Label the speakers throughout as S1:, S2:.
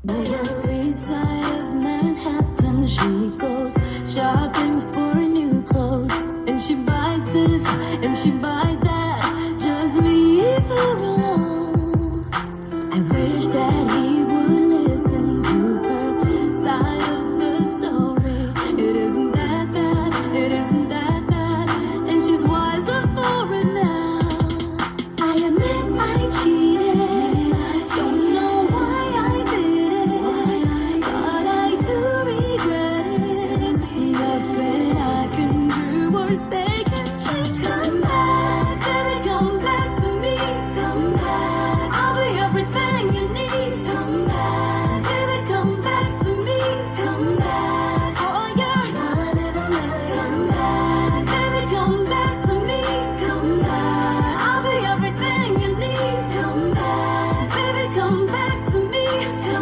S1: Every side of Manhattan, she goes shopping for new clothes, and she buys this and she buys that. Just leave her alone. I wish that he would listen to her side of the story. It isn't that bad, it isn't that bad, and she's wiser for it now. I admit I cheated, don't know why I did it, but I do regret it. Nothing I can do or say can change. Come back, baby, come back to me. Come back, I'll be everything you need. Come back, baby, come back to me. Come back, oh yeah, one in a million. Come back, baby, come back to me. Come back, I'll be everything you need. Come back, baby, come back to me.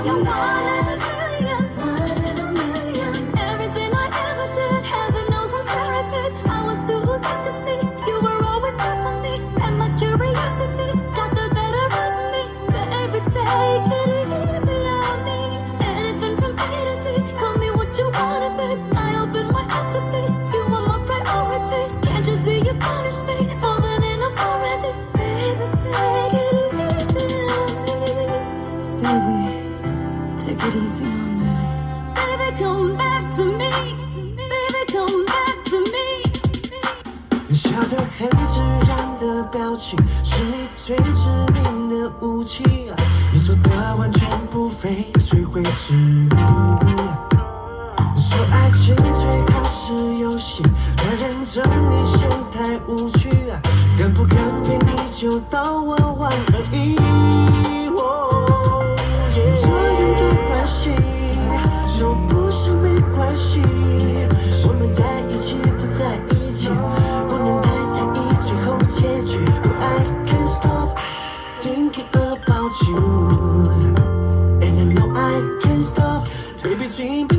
S1: You're one in a million, one in a million. Everything I ever did, heaven knows I'm sorry, babe. I was too good to see. You were always there for me, and my curiosity got the better of me. Baby, take it easy on me. Anything from A to Z, call me what you wanted, babe. I open my heart to be. You are my priority. Can't you see you punish me more than enough already? Baby, take it easy on me. Baby, take it easy on me. Baby, come back to me. Baby, come back to me.
S2: 笑得很自然的表情，是你最致命的武器。你做的完全不费吹灰之力。说爱情最好是游戏，太认真你嫌太无趣，跟不跟对你就到玩玩而已。这样的关系，说不是没关系，我们在一起不在一起，不能太在意最后结局。I can't stop thinking about you, and I know I can't stop, baby dream.